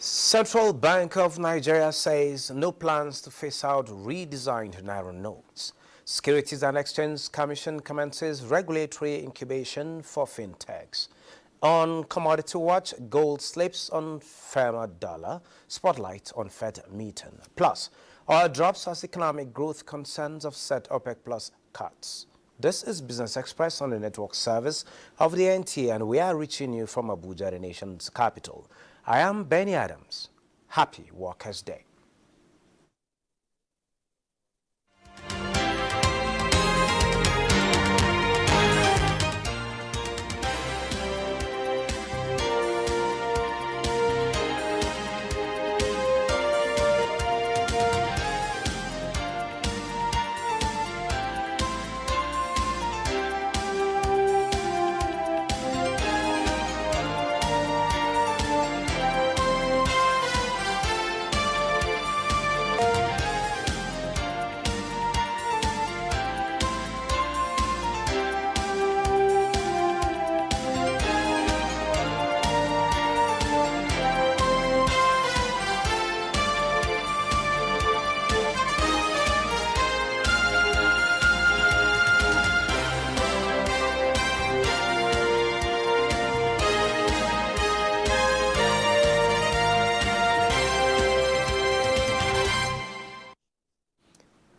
Central Bank of Nigeria says no plans to phase out redesigned Naira notes. Securities and Exchange Commission commences regulatory incubation for fintechs. On Commodity Watch, gold slips on firmer dollar, spotlight on Fed meeting. Plus, oil drops as economic growth concerns offset OPEC Plus cuts. This is Business Express on the network service of the NTA, and we are reaching you from Abuja, the nation's capital. I am Benny Adams. Happy Workers' Day.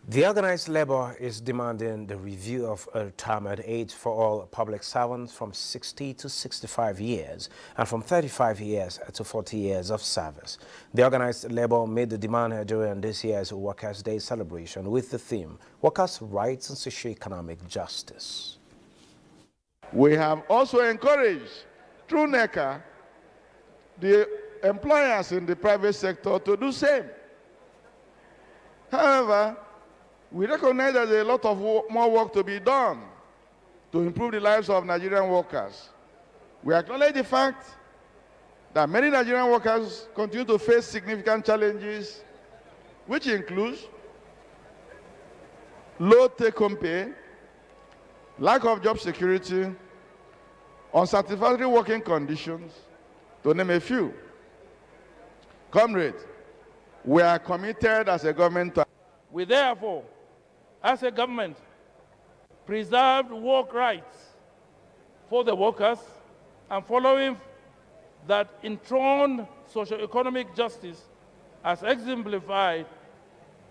The organized labor is demanding the review of retirement age for all public servants from 60 to 65 years and from 35 years to 40 years of service. The organized labor made the demand during this year's Workers' Day celebration with the theme, Workers' Rights and Socio-Economic Justice. We have also encouraged, through NECA, the employers in the private sector to do the same. However, we recognize that there's a lot of more work to be done to improve the lives of Nigerian workers. We acknowledge the fact that many Nigerian workers continue to face significant challenges, which includes low take-home pay, lack of job security, unsatisfactory working conditions, to name a few. Comrades, we are committed as a government to... We therefore, as a government, preserved work rights for the workers and following that enthroned socio-economic justice as exemplified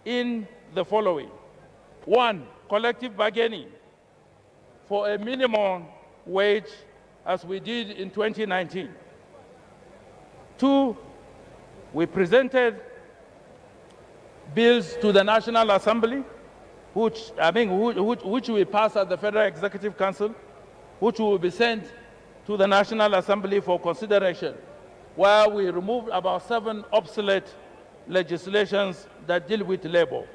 in the following. 1, collective bargaining for a minimum wage as we did in 2019. 2, we presented bills to the National Assembly which we passed at the Federal Executive Council, which will be sent to the National Assembly for consideration, where we removed about 7 obsolete legislations that deal with labor.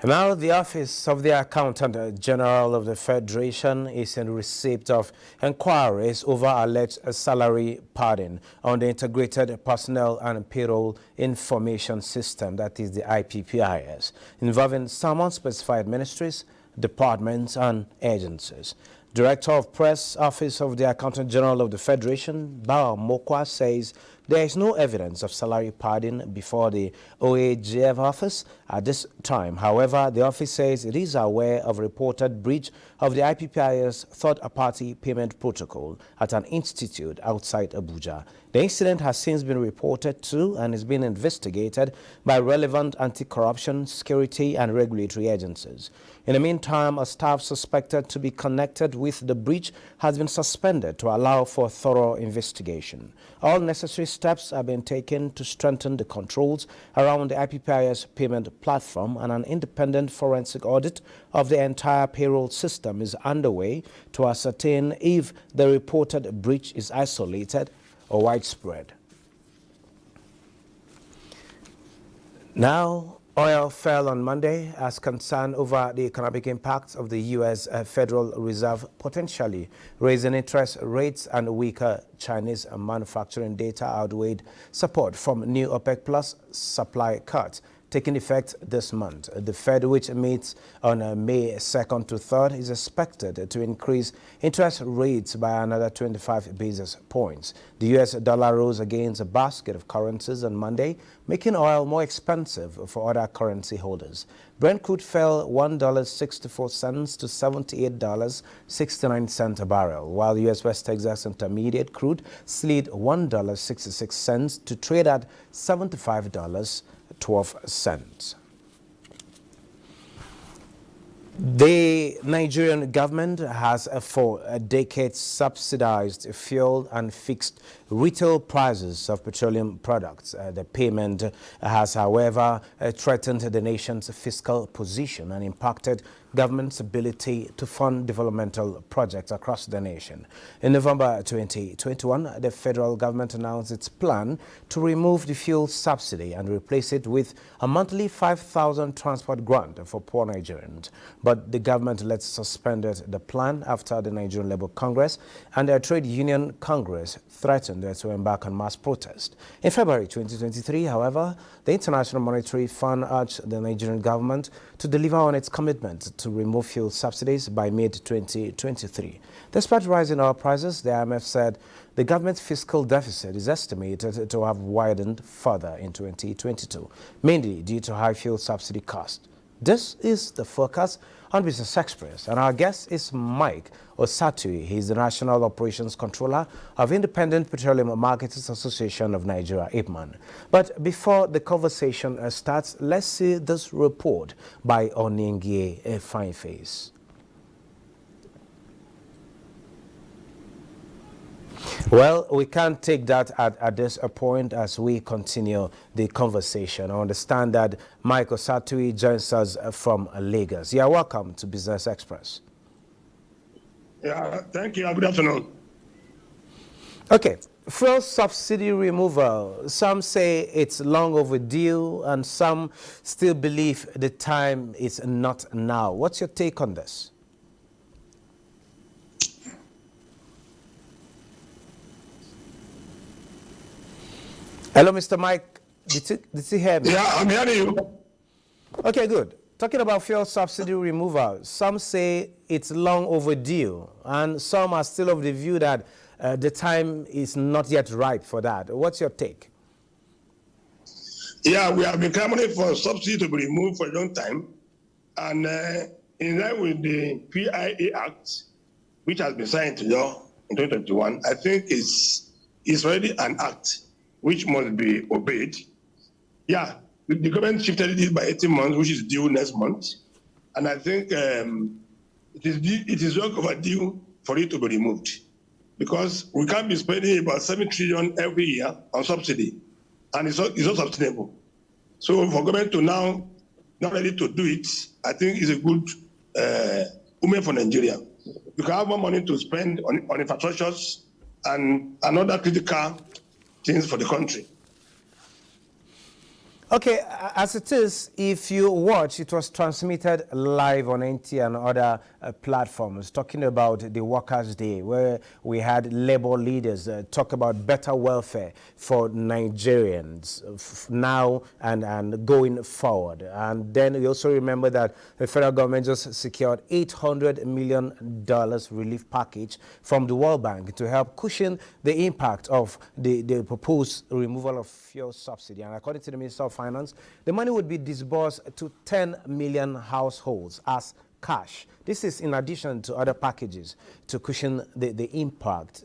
Now, the Office of the Accountant General of the Federation is in receipt of inquiries over alleged salary padding on the Integrated Personnel and Payroll Information System, that is the IPPIS, involving some unspecified ministries, departments, and agencies. Director of Press, Office of the Accountant General of the Federation, Bao Mokwa, says there is no evidence of salary padding before the OAGF office at this time. However, the office says it is aware of reported breach of the IPPIS third-party payment protocol at an institute outside Abuja. The incident has since been reported to and is being investigated by relevant anti-corruption, security, and regulatory agencies. In the meantime, a staff suspected to be connected with the breach has been suspended to allow for thorough investigation. All necessary steps have been taken to strengthen the controls around the IPPIS payment platform, and an independent forensic audit of the entire payroll system is underway to ascertain if the reported breach is isolated or widespread. Now, oil fell on Monday as concern over the economic impact of the U.S. Federal Reserve potentially raising interest rates and weaker Chinese manufacturing data outweighed support from new OPEC Plus supply cuts. taking effect this month. The Fed, which meets on May 2nd to 3rd, is expected to increase interest rates by another 25 basis points. The U.S. dollar rose against a basket of currencies on Monday, making oil more expensive for other currency holders. Brent crude fell $1.64 to $78.69 a barrel, while U.S. West Texas Intermediate crude slid $1.66 to trade at $75.12. The Nigerian government has for decades subsidized fuel and fixed retail prices of petroleum products. The payment has, however, threatened the nation's fiscal position and impacted government's ability to fund developmental projects across the nation. In November 2021, the federal government announced its plan to remove the fuel subsidy and replace it with a monthly 5,000 transport grant for poor Nigerians. But the government later suspended the plan after the Nigerian Labour Congress and the Trade Union Congress threatened to embark on mass protest. In February 2023, however, the International Monetary Fund urged the Nigerian government to deliver on its commitment to remove fuel subsidies by mid-2023. Despite rising oil prices, the IMF said the government's fiscal deficit is estimated to have widened further in 2022, mainly due to high fuel subsidy costs. This is the focus on Business Express, and our guest is Mike Osatui. He is the National Operations Controller of Independent Petroleum Marketers Association of Nigeria, IPMAN. But before the conversation starts, let's see this report by Oningie Fineface. Well, we can't take that at this point as we continue the conversation. I understand that Mike Osatui joins us from Lagos. You are welcome to Business Express. Yeah, thank you. Good afternoon. Okay, fuel subsidy removal. Some say it's long overdue and some still believe the time is not now. What's your take on this? Hello, Mr. Mike. Did you hear me? Yeah, I'm hearing you. Okay, good. Talking about fuel subsidy removal, some say it's long overdue, and some are still of the view that the time is not yet ripe for that. What's your take? Yeah, we have been clamoring for subsidy to be removed for a long time, and in line with the PIA Act, which has been signed into law in 2021, I think it's already an act which must be obeyed. Yeah, the government shifted it by 18 months, which is due next month. And I think it is long overdue for it to be removed, because we can't be spending about 7 trillion every year on subsidy, and it's not sustainable. So for government to now not ready to do it, I think is a good omen for Nigeria. You can have more money to spend on infrastructures and another critical things for the country. Okay, as it is, if you watch, it was transmitted live on NTA and other platforms, talking about the Workers' Day, where we had labor leaders talk about better welfare for Nigerians now and going forward. And then we also remember that the federal government just secured $800 million relief package from the World Bank to help cushion the impact of the proposed removal of fuel subsidy. And according to the Minister of Finance, the money would be disbursed to 10 million households as cash. This is in addition to other packages to cushion the impact.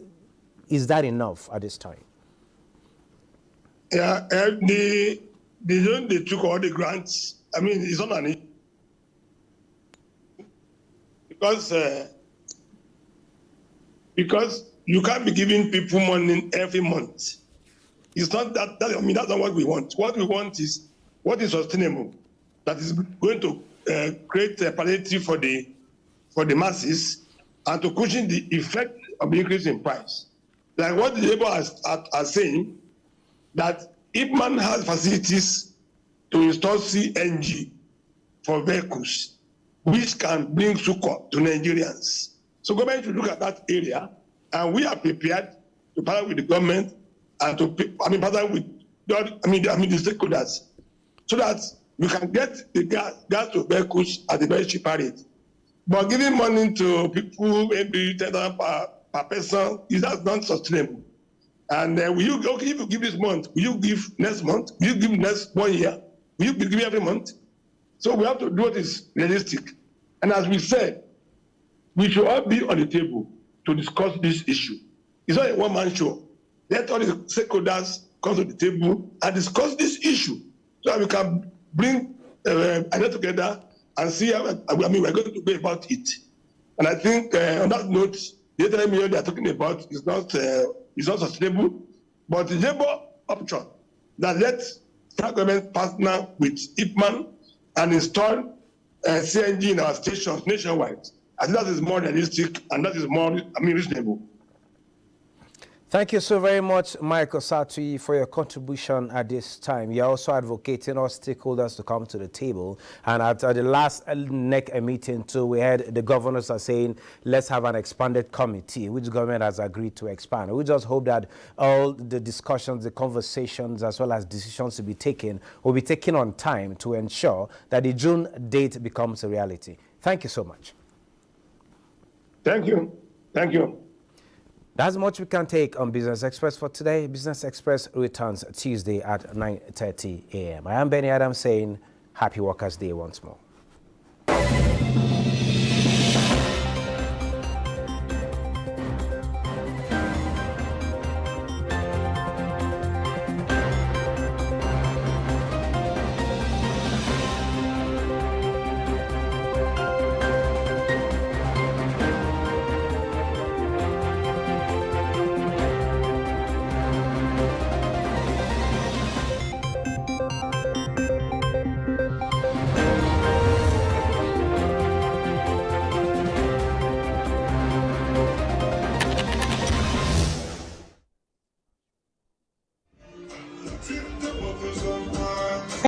Is that enough at this time? Yeah, they took all the grants. I mean, it's not an issue. Because you can't be giving people money every month. It's not that, I mean, that's not what we want. What we want is what is sustainable, that is going to create a palliative for the masses and to cushion the effect of the increase in price. Like what the labor are saying, that if man has facilities to install CNG for vehicles, which can bring succor to Nigerians. So government should look at that area, and we are prepared to partner with the government and to partner with the stakeholders, so that we can get the gas to vehicles at a very cheap rate. But giving money to people, maybe 10,000 per person, is that not sustainable? And will you, okay, if you give this month, will you give next month? Will you give next 1 year? Will you give every month? So we have to do what is realistic. And as we said, we should all be on the table to discuss this issue. It's not a one-man show. Let all the stakeholders come to the table and discuss this issue so that we can bring ideas together and see how, we're going to go about it. And I think on that note, the 800 million they are talking about is not sustainable, but the labor option that lets federal government partner with IPMAN and install CNG in our stations nationwide. I think that is more realistic and that is more, reasonable. Thank you so very much, Mike Osatui, for your contribution at this time. You're also advocating all stakeholders to come to the table. And at the last NEC meeting, too, we had the governors are saying, let's have an expanded committee, which government has agreed to expand. We just hope that all the discussions, the conversations, as well as decisions to be taken, will be taken on time to ensure that the June date becomes a reality. Thank you so much. Thank you. Thank you. That's much we can take on Business Express for today. Business Express returns Tuesday at 9:30 a.m. I am Benny Adams saying Happy Workers' Day once more.